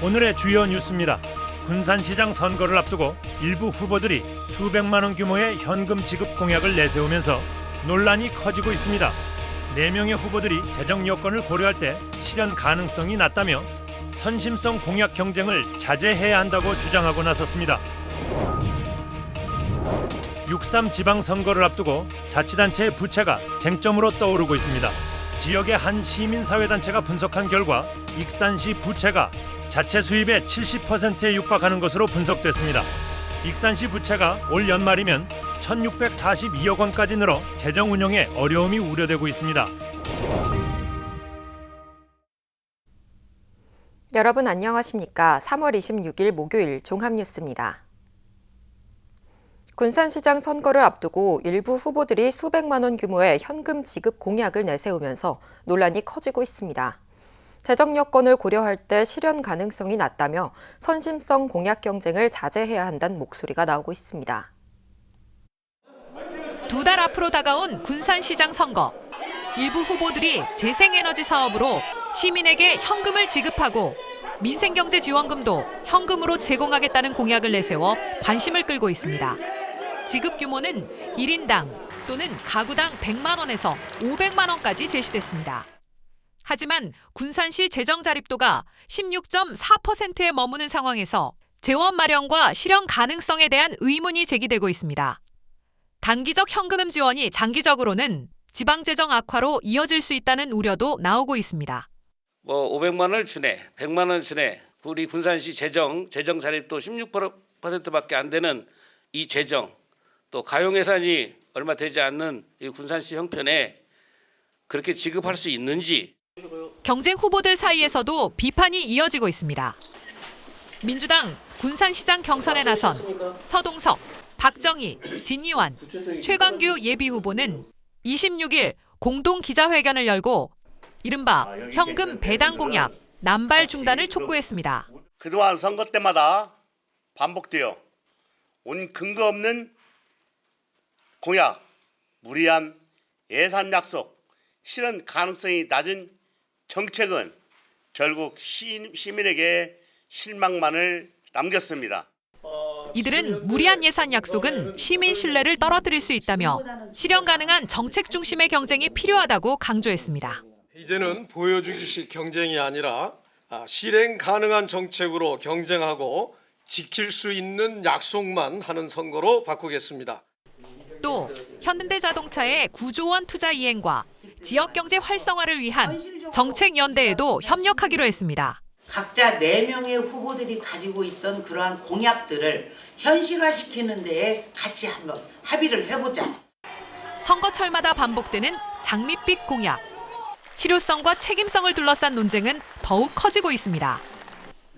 오늘의 주요 뉴스입니다. 군산시장 선거를 앞두고 일부 후보들이 수백만 원 규모의 현금 지급 공약을 내세우면서 논란이 커지고 있습니다. 4명의 후보들이 재정 여건을 고려할 때 실현 가능성이 낮다며 선심성 공약 경쟁을 자제해야 한다고 주장하고 나섰습니다. 6.3 지방선거를 앞두고 자치단체의 부채가 쟁점으로 떠오르고 있습니다. 지역의 한 시민사회단체가 분석한 결과 익산시 부채가 자체 수입의 70%에 육박하는 것으로 분석됐습니다. 익산시 부채가 올 연말이면 1,642억 원까지 늘어 재정 운영에 어려움이 우려되고 있습니다. 여러분 안녕하십니까? 3월 26일 목요일 종합뉴스입니다. 군산시장 선거를 앞두고 일부 후보들이 수백만 원 규모의 현금 지급 공약을 내세우면서 논란이 커지고 있습니다. 재정 여건을 고려할 때 실현 가능성이 낮다며 선심성 공약 경쟁을 자제해야 한다는 목소리가 나오고 있습니다. 2달 앞으로 다가온 군산시장 선거. 일부 후보들이 재생에너지 사업으로 시민에게 현금을 지급하고 민생경제지원금도 현금으로 제공하겠다는 공약을 내세워 관심을 끌고 있습니다. 지급 규모는 1인당 또는 가구당 100만 원에서 500만 원까지 제시됐습니다. 하지만 군산시 재정 자립도가 16.4%에 머무는 상황에서 재원 마련과 실현 가능성에 대한 의문이 제기되고 있습니다. 단기적 현금 지원이 장기적으로는 지방재정 악화로 이어질 수 있다는 우려도 나오고 있습니다. 500만 원을 주네, 100만 원 주네. 우리 군산시 재정 자립도 16%밖에 안 되는 이 재정, 또 가용 예산이 얼마 되지 않는 이 군산시 형편에 그렇게 지급할 수 있는지. 경쟁 후보들 사이에서도 비판이 이어지고 있습니다. 민주당 군산시장 경선에 나선 서동석, 박정희, 진이완, 최광규 예비후보는 26일 공동 기자회견을 열고 이른바 현금 배당 공약, 남발 중단을 촉구했습니다. 그동안 선거 때마다 반복되어 온 근거 없는 공약, 무리한 예산 약속, 실현 가능성이 낮은 정책은 결국 시민에게 실망만을 남겼습니다. 이들은 무리한 예산 약속은 시민 신뢰를 떨어뜨릴 수 있다며 실현 가능한 정책 중심의 경쟁이 필요하다고 강조했습니다. 이제는 보여주기식 경쟁이 아니라 실행 가능한 정책으로 경쟁하고 지킬 수 있는 약속만 하는 선거로 바꾸겠습니다. 또 현대자동차의 9조 원 투자 이행과 지역경제 활성화를 위한 정책연대에도 협력하기로 했습니다. 각자 4명의 후보들이 가지고 있던 그러한 공약들을 현실화시키는 데에 같이 한번 합의를 해보자. 선거철마다 반복되는 장밋빛 공약. 실효성과 책임성을 둘러싼 논쟁은 더욱 커지고 있습니다.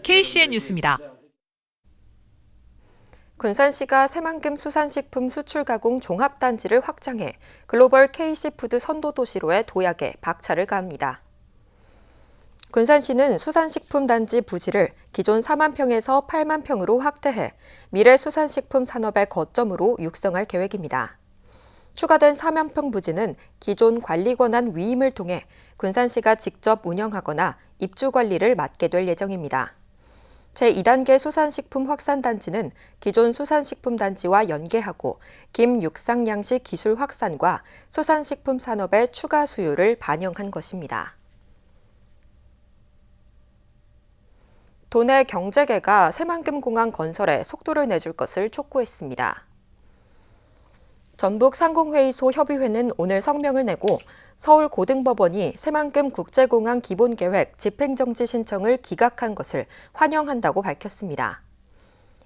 KCN 뉴스입니다. 군산시가 새만금 수산식품 수출가공 종합단지를 확장해 글로벌 K시푸드 선도도시로의 도약에 박차를 가합니다. 군산시는 수산식품 단지 부지를 기존 4만 평에서 8만 평으로 확대해 미래 수산식품 산업의 거점으로 육성할 계획입니다. 추가된 4만 평 부지는 기존 관리 권한 위임을 통해 군산시가 직접 운영하거나 입주 관리를 맡게 될 예정입니다. 제2단계 수산식품 확산단지는 기존 수산식품단지와 연계하고 김육상양식 기술 확산과 수산식품 산업의 추가 수요를 반영한 것입니다. 도내 경제계가 새만금공항 건설에 속도를 내줄 것을 촉구했습니다. 전북상공회의소 협의회는 오늘 성명을 내고 서울고등법원이 새만금 국제공항 기본계획 집행정지 신청을 기각한 것을 환영한다고 밝혔습니다.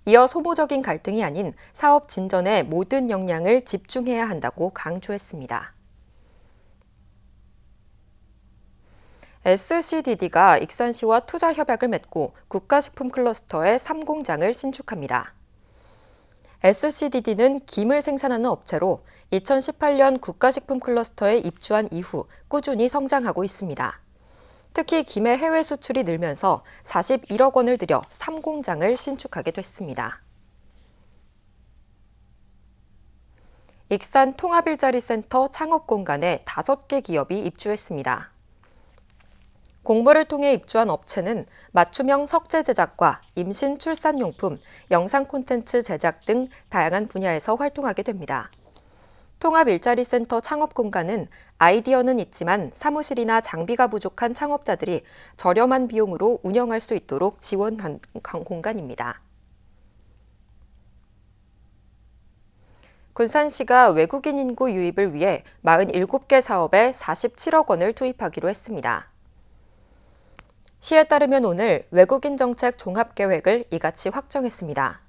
이어 소모적인 갈등이 아닌 사업 진전에 모든 역량을 집중해야 한다고 강조했습니다. SCDD가 익산시와 투자 협약을 맺고 국가식품 클러스터의 3공장을 신축합니다. SCDD는 김을 생산하는 업체로 2018년 국가식품 클러스터에 입주한 이후 꾸준히 성장하고 있습니다. 특히 김의 해외 수출이 늘면서 41억 원을 들여 3공장을 신축하게 됐습니다. 익산 통합일자리센터 창업공간에 5개 기업이 입주했습니다. 공모를 통해 입주한 업체는 맞춤형 석재 제작과 임신 출산용품, 영상 콘텐츠 제작 등 다양한 분야에서 활동하게 됩니다. 통합 일자리 센터 창업 공간은 아이디어는 있지만 사무실이나 장비가 부족한 창업자들이 저렴한 비용으로 운영할 수 있도록 지원한 공간입니다. 군산시가 외국인 인구 유입을 위해 47개 사업에 47억 원을 투입하기로 했습니다. 시에 따르면 오늘 외국인 정책 종합계획을 이같이 확정했습니다.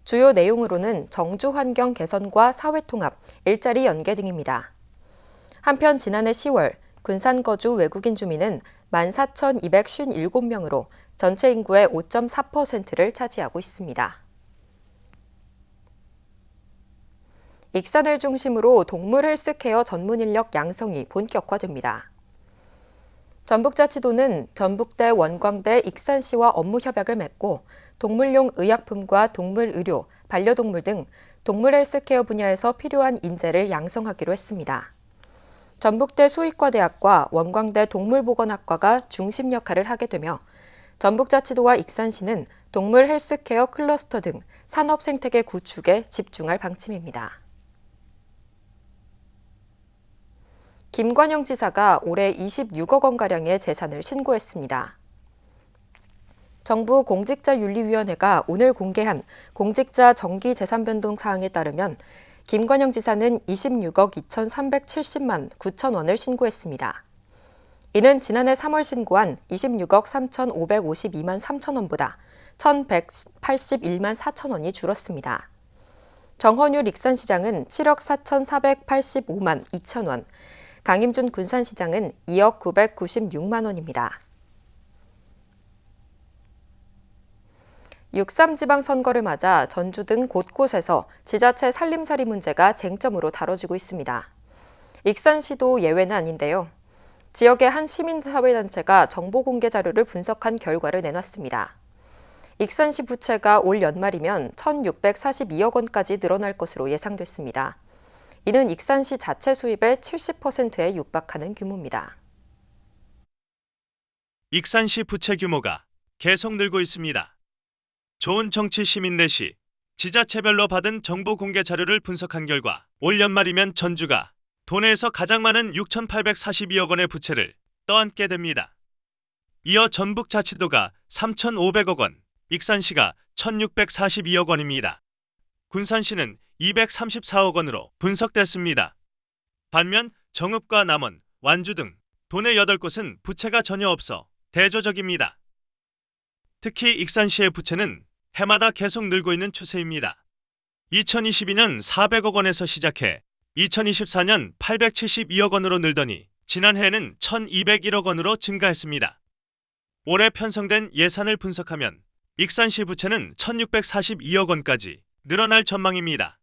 주요 내용으로는 정주 환경 개선과 사회통합, 일자리 연계 등입니다. 한편 지난해 10월 군산 거주 외국인 주민은 14,257명으로 전체 인구의 5.4%를 차지하고 있습니다. 익산을 중심으로 동물 헬스케어 전문 인력 양성이 본격화됩니다. 전북자치도는 전북대, 원광대, 익산시와 업무 협약을 맺고 동물용 의약품과 동물 의료, 반려동물 등 동물 헬스케어 분야에서 필요한 인재를 양성하기로 했습니다. 전북대 수의과대학과 원광대 동물보건학과가 중심 역할을 하게 되며 전북자치도와 익산시는 동물 헬스케어 클러스터 등 산업 생태계 구축에 집중할 방침입니다. 김관영 지사가 올해 26억 원가량의 재산을 신고했습니다. 정부 공직자윤리위원회가 오늘 공개한 공직자 정기 재산 변동 사항에 따르면 김관영 지사는 26억 2,370만 9천 원을 신고했습니다. 이는 지난해 3월 신고한 26억 3,552만 3천 원보다 1,181만 4천 원이 줄었습니다. 정헌율 익산시장은 7억 4,485만 2천 원, 강임준 군산시장은 2억 996만 원입니다. 6.3 지방선거를 맞아 전주 등 곳곳에서 지자체 살림살이 문제가 쟁점으로 다뤄지고 있습니다. 익산시도 예외는 아닌데요. 지역의 한 시민사회단체가 정보공개 자료를 분석한 결과를 내놨습니다. 익산시 부채가 올 연말이면 1,642억 원까지 늘어날 것으로 예상됐습니다. 이는 익산시 자체 수입의 70%에 육박하는 규모입니다. 익산시 부채 규모가 계속 늘고 있습니다. 좋은 정치 시민 넷이 지자체별로 받은 정보 공개 자료를 분석한 결과 올 연말이면 전주가 도내에서 가장 많은 6,842억 원의 부채를 떠안게 됩니다. 이어 전북자치도가 3,500억 원, 익산시가 1,642억 원입니다. 군산시는 234억 원으로 분석됐습니다. 반면 정읍과 남원, 완주 등 도내 8곳은 부채가 전혀 없어 대조적입니다. 특히 익산시의 부채는 해마다 계속 늘고 있는 추세입니다. 2022년 400억 원에서 시작해 2024년 872억 원으로 늘더니 지난해에는 1,201억 원으로 증가했습니다. 올해 편성된 예산을 분석하면 익산시 부채는 1,642억 원까지 늘어날 전망입니다.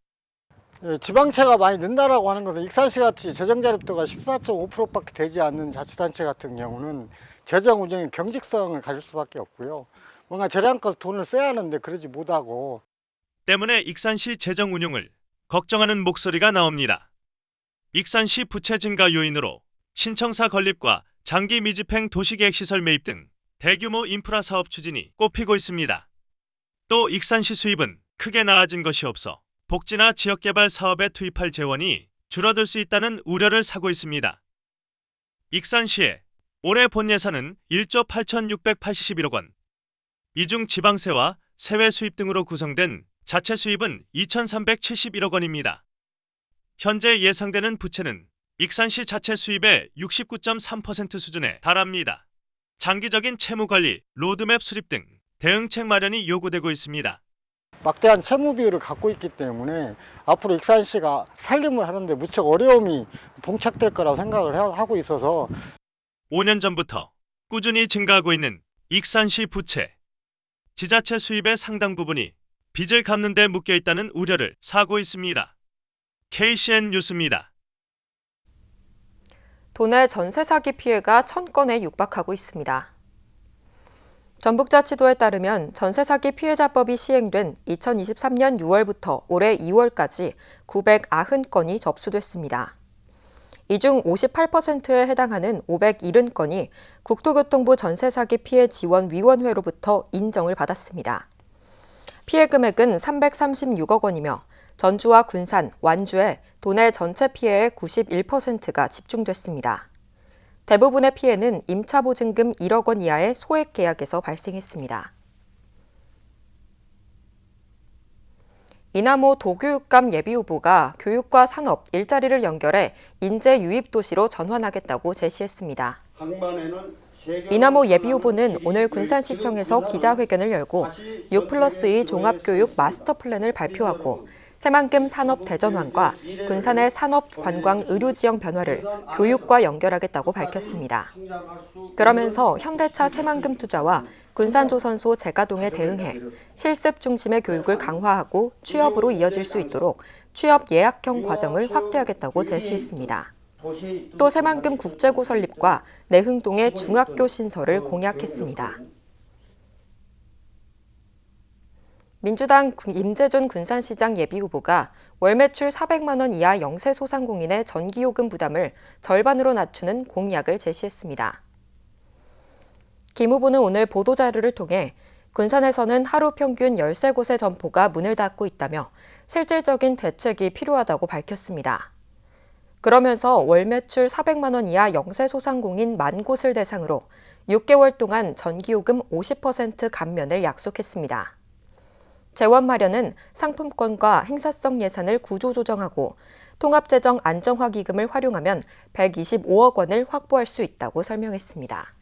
지방채가 많이 는다라고 하는 것은 익산시 같이 재정자립도가 14.5%밖에 되지 않는 자치단체 같은 경우는 재정 운영의 경직성을 가질 수밖에 없고요. 뭔가 재량껏 돈을 써야 하는데 그러지 못하고 때문에 익산시 재정 운용을 걱정하는 목소리가 나옵니다. 익산시 부채 증가 요인으로 신청사 건립과 장기 미집행 도시계획시설 매입 등 대규모 인프라 사업 추진이 꼽히고 있습니다. 또 익산시 수입은 크게 나아진 것이 없어 복지나 지역개발 사업에 투입할 재원이 줄어들 수 있다는 우려를 사고 있습니다. 익산시의 올해 본 예산은 1조 8,681억 원. 이 중 지방세와 세외 수입 등으로 구성된 자체 수입은 2,371억 원입니다. 현재 예상되는 부채는 익산시 자체 수입의 69.3% 수준에 달합니다. 장기적인 채무관리, 로드맵 수립 등 대응책 마련이 요구되고 있습니다. 막대한 채무 비율을 갖고 있기 때문에 앞으로 익산시가 살림을 하는데 무척 어려움이 봉착될 거라고 생각을 하고 있어서 5년 전부터 꾸준히 증가하고 있는 익산시 부채. 지자체 수입의 상당 부분이 빚을 갚는 데 묶여 있다는 우려를 사고 있습니다. KCN 뉴스입니다. 도내 전세 사기 피해가 1,000건에 육박하고 있습니다. 전북자치도에 따르면 전세 사기 피해자법이 시행된 2023년 6월부터 올해 2월까지 990건이 접수됐습니다. 이 중 58%에 해당하는 570건이 국토교통부 전세사기 피해 지원위원회로부터 인정을 받았습니다. 피해 금액은 336억 원이며 전주와 군산, 완주에 도내 전체 피해의 91%가 집중됐습니다. 대부분의 피해는 임차보증금 1억 원 이하의 소액 계약에서 발생했습니다. 이남호 도교육감 예비후보가 교육과 산업, 일자리를 연결해 인재 유입 도시로 전환하겠다고 제시했습니다. 이남호 예비후보는 오늘 군산시청에서 기자회견을 열고 6+2 종합교육 마스터 플랜을 발표하고 새만금 산업 대전환과 군산의 산업, 관광, 의료 지형 변화를 교육과 연결하겠다고 밝혔습니다. 그러면서 현대차 새만금 투자와 군산조선소 재가동에 대응해 실습 중심의 교육을 강화하고 취업으로 이어질 수 있도록 취업 예약형 과정을 확대하겠다고 제시했습니다. 또 새만금 국제고 설립과 내흥동의 중학교 신설을 공약했습니다. 민주당 임재준 군산시장 예비후보가 월 매출 400만 원 이하 영세 소상공인의 전기요금 부담을 절반으로 낮추는 공약을 제시했습니다. 김 후보는 오늘 보도자료를 통해 군산에서는 하루 평균 13곳의 점포가 문을 닫고 있다며 실질적인 대책이 필요하다고 밝혔습니다. 그러면서 월 매출 400만 원 이하 영세 소상공인 10,000곳을 대상으로 6개월 동안 전기요금 50% 감면을 약속했습니다. 재원 마련은 상품권과 행사성 예산을 구조조정하고 통합재정 안정화 기금을 활용하면 125억 원을 확보할 수 있다고 설명했습니다.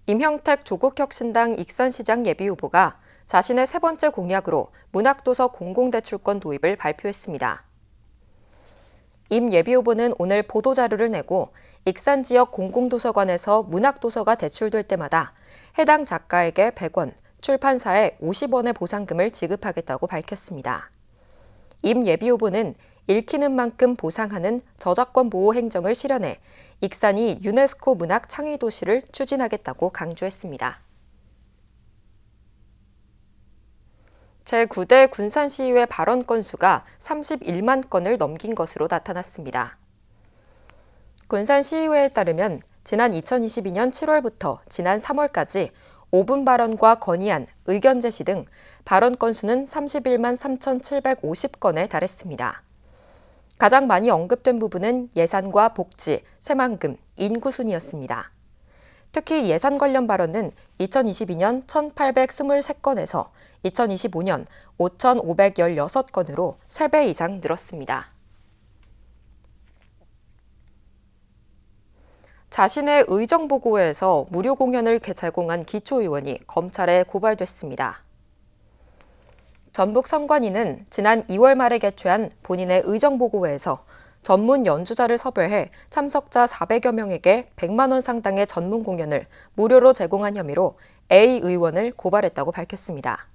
임형택 조국혁신당 익산시장 예비후보가 자신의 세 번째 공약으로 문학도서 공공대출권 도입을 발표했습니다. 임 예비후보는 오늘 보도자료를 내고 익산 지역 공공도서관에서 문학도서가 대출될 때마다 해당 작가에게 100원, 출판사에 50원의 보상금을 지급하겠다고 밝혔습니다. 임 예비후보는 읽히는 만큼 보상하는 저작권 보호 행정을 실현해 익산이 유네스코 문학 창의 도시를 추진하겠다고 강조했습니다. 제9대 군산시의회 발언 건수가 31만 건을 넘긴 것으로 나타났습니다. 군산시의회에 따르면 지난 2022년 7월부터 지난 3월까지 5분 발언과 건의안, 의견 제시 등 발언 건수는 31만 3,750건에 달했습니다. 가장 많이 언급된 부분은 예산과 복지, 새만금, 인구 순이었습니다. 특히 예산 관련 발언은 2022년 1,823건에서 2025년 5,516건으로 3배 이상 늘었습니다. 자신의 의정보고에서 무료 공연을 제공한 기초의원이 검찰에 고발됐습니다. 전북 선관위는 지난 2월 말에 개최한 본인의 의정보고회에서 전문 연주자를 섭외해 참석자 400여 명에게 100만 원 상당의 전문 공연을 무료로 제공한 혐의로 A 의원을 고발했다고 밝혔습니다.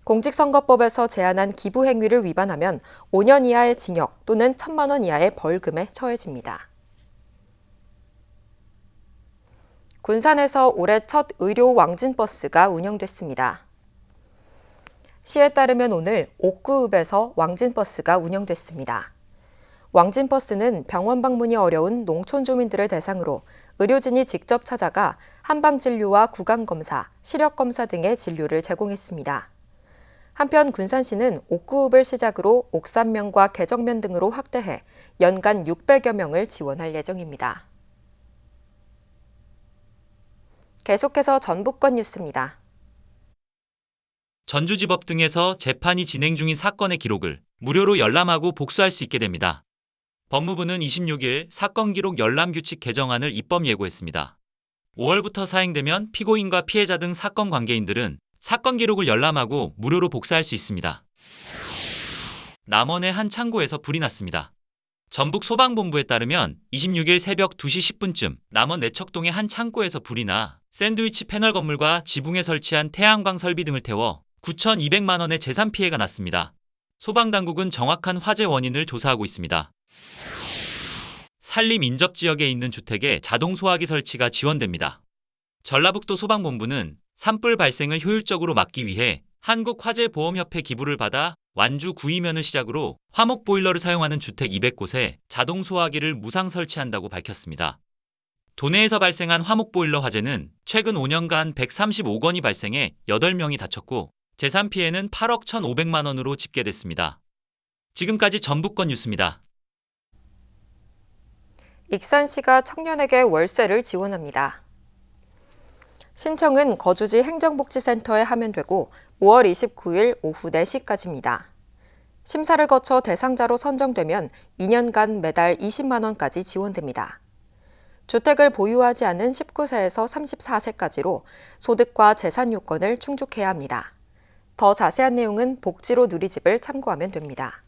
공직선거법에서 제한한 기부 행위를 위반하면 5년 이하의 징역 또는 1,000만 원 이하의 벌금에 처해집니다. 군산에서 올해 첫 의료 왕진버스가 운영됐습니다. 시에 따르면 오늘 옥구읍에서 왕진버스가 운영됐습니다. 왕진버스는 병원 방문이 어려운 농촌 주민들을 대상으로 의료진이 직접 찾아가 한방진료와 구강검사, 시력검사 등의 진료를 제공했습니다. 한편 군산시는 옥구읍을 시작으로 옥산면과 개정면 등으로 확대해 연간 600여 명을 지원할 예정입니다. 계속해서 전북권 뉴스입니다. 전주지법 등에서 재판이 진행 중인 사건의 기록을 무료로 열람하고 복수할 수 있게 됩니다. 법무부는 26일 사건 기록 열람 규칙 개정안을 입법 예고했습니다. 5월부터 사행되면 피고인과 피해자 등 사건 관계인들은 사건 기록을 열람하고 무료로 복사할 수 있습니다. 남원의 한 창고에서 불이 났습니다. 전북 소방본부에 따르면 26일 새벽 2시 10분쯤 남원 내척동의 한 창고에서 불이 나 샌드위치 패널 건물과 지붕에 설치한 태양광 설비 등을 태워 9,200만 원의 재산 피해가 났습니다. 소방당국은 정확한 화재 원인을 조사하고 있습니다. 산림 인접 지역에 있는 주택에 자동 소화기 설치가 지원됩니다. 전라북도 소방본부는 산불 발생을 효율적으로 막기 위해 한국화재보험협회 기부를 받아 완주 구이면을 시작으로 화목 보일러를 사용하는 주택 200곳에 자동 소화기를 무상 설치한다고 밝혔습니다. 도내에서 발생한 화목 보일러 화재는 최근 5년간 135건이 발생해 8명이 다쳤고 재산 피해는 8억 1,500만 원으로 집계됐습니다. 지금까지 전북권 뉴스입니다. 익산시가 청년에게 월세를 지원합니다. 신청은 거주지 행정복지센터에 하면 되고 5월 29일 오후 4시까지입니다. 심사를 거쳐 대상자로 선정되면 2년간 매달 20만 원까지 지원됩니다. 주택을 보유하지 않은 19세에서 34세까지로 소득과 재산 요건을 충족해야 합니다. 더 자세한 내용은 복지로 누리집을 참고하면 됩니다.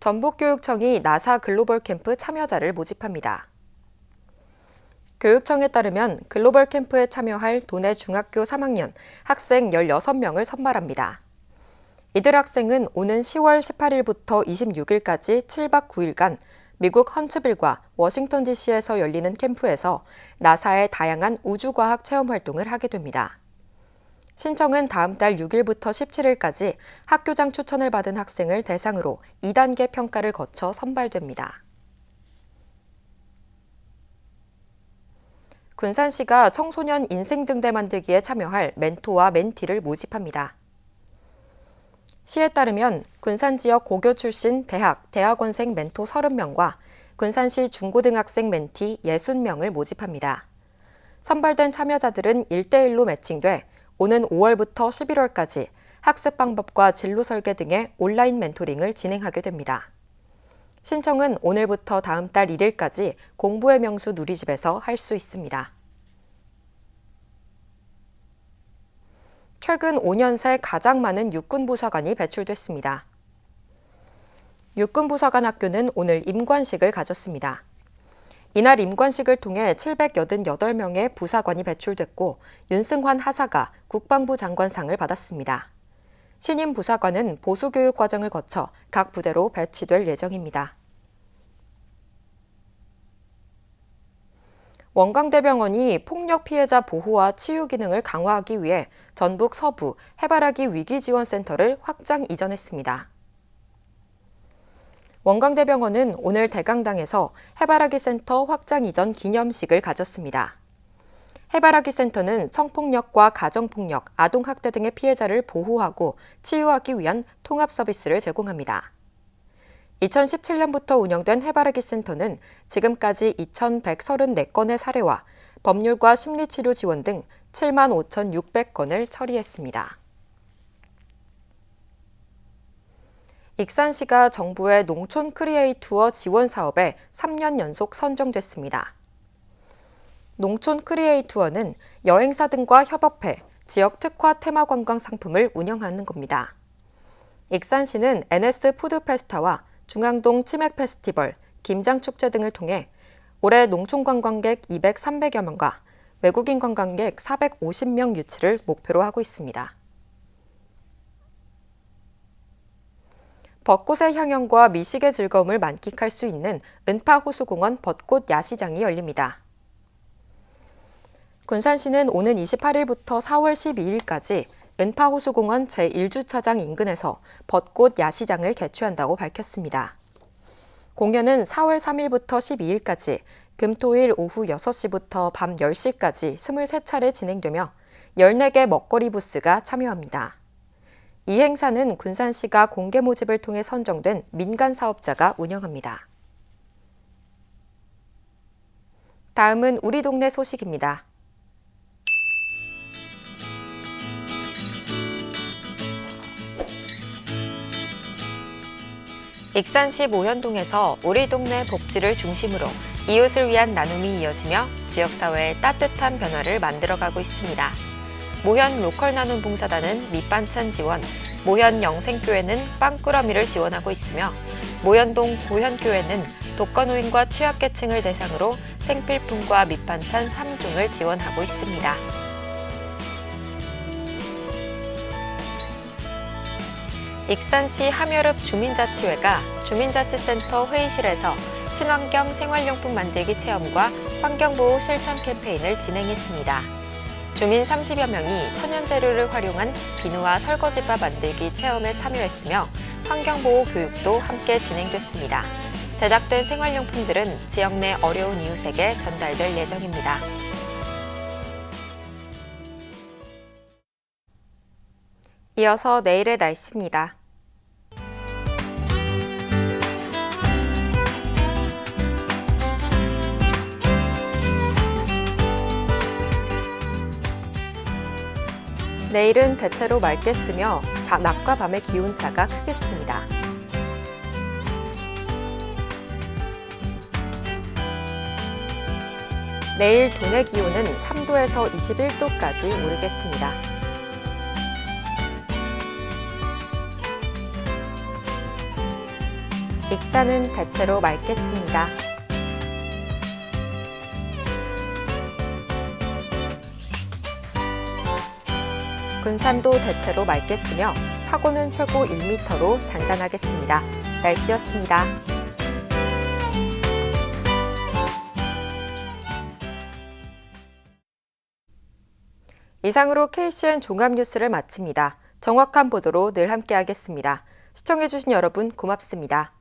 전북교육청이 나사 글로벌 캠프 참여자를 모집합니다. 교육청에 따르면 글로벌 캠프에 참여할 도내 중학교 3학년 학생 16명을 선발합니다. 이들 학생은 오는 10월 18일부터 26일까지 7박 9일간 미국 헌츠빌과 워싱턴 DC에서 열리는 캠프에서 나사의 다양한 우주과학 체험 활동을 하게 됩니다. 신청은 다음 달 6일부터 17일까지 학교장 추천을 받은 학생을 대상으로 2단계 평가를 거쳐 선발됩니다. 군산시가 청소년 인생등대 만들기에 참여할 멘토와 멘티를 모집합니다. 시에 따르면 군산 지역 고교 출신 대학원생 멘토 30명과 군산시 중고등학생 멘티 60명을 모집합니다. 선발된 참여자들은 1대1로 매칭돼 오는 5월부터 11월까지 학습 방법과 진로 설계 등의 온라인 멘토링을 진행하게 됩니다. 신청은 오늘부터 다음 달 1일까지 공부의 명수 누리집에서 할 수 있습니다. 최근 5년 새 가장 많은 육군부사관이 배출됐습니다. 육군부사관 학교는 오늘 임관식을 가졌습니다. 이날 임관식을 통해 788명의 부사관이 배출됐고 윤승환 하사가 국방부 장관상을 받았습니다. 신임 부사관은 보수교육 과정을 거쳐 각 부대로 배치될 예정입니다. 원광대병원이 폭력 피해자 보호와 치유 기능을 강화하기 위해 전북 서부 해바라기 위기지원센터를 확장 이전했습니다. 원광대병원은 오늘 대강당에서 해바라기 센터 확장 이전 기념식을 가졌습니다. 해바라기 센터는 성폭력과 가정폭력, 아동학대 등의 피해자를 보호하고 치유하기 위한 통합 서비스를 제공합니다. 2017년부터 운영된 해바라기 센터는 지금까지 2,134건의 사례와 법률과 심리치료 지원 등 75,600건을 처리했습니다. 익산시가 정부의 농촌 크리에이투어 지원 사업에 3년 연속 선정됐습니다. 농촌 크리에이투어는 여행사 등과 협업해 지역 특화 테마 관광 상품을 운영하는 겁니다. 익산시는 NS 푸드페스타와 중앙동 치맥 페스티벌, 김장축제 등을 통해 올해 농촌 관광객 300여 명과 외국인 관광객 450명 유치를 목표로 하고 있습니다. 벚꽃의 향연과 미식의 즐거움을 만끽할 수 있는 은파호수공원 벚꽃 야시장이 열립니다. 군산시는 오는 28일부터 4월 12일까지 은파호수공원 제1주차장 인근에서 벚꽃 야시장을 개최한다고 밝혔습니다. 공연은 4월 3일부터 12일까지 금토일 오후 6시부터 밤 10시까지 23차례 진행되며 14개 먹거리 부스가 참여합니다. 이 행사는 군산시가 공개 모집을 통해 선정된 민간 사업자가 운영합니다. 다음은 우리 동네 소식입니다. 익산시 모현동에서 우리 동네 복지를 중심으로 이웃을 위한 나눔이 이어지며 지역사회의 따뜻한 변화를 만들어가고 있습니다. 모현 로컬 나눔 봉사단은 밑반찬 지원, 모현 영생교회는 빵꾸러미를 지원하고 있으며 모현동 고현교회는 독거노인과 취약계층을 대상으로 생필품과 밑반찬 3중을 지원하고 있습니다. 익산시 함여릅 주민자치회가 주민자치센터 회의실에서 친환경 생활용품 만들기 체험과 환경보호 실천 캠페인을 진행했습니다. 주민 30여 명이 천연 재료를 활용한 비누와 설거지바 만들기 체험에 참여했으며 환경보호 교육도 함께 진행됐습니다. 제작된 생활용품들은 지역 내 어려운 이웃에게 전달될 예정입니다. 이어서 내일의 날씨입니다. 내일은 대체로 맑겠으며 낮과 밤의 기온차가 크겠습니다. 내일 도내 기온은 3도에서 21도까지 오르겠습니다. 익산은 대체로 맑겠습니다. 군산도 대체로 맑겠으며 파고는 최고 1m로 잔잔하겠습니다. 날씨였습니다. 이상으로 KCN 종합뉴스를 마칩니다. 정확한 보도로 늘 함께하겠습니다. 시청해주신 여러분 고맙습니다.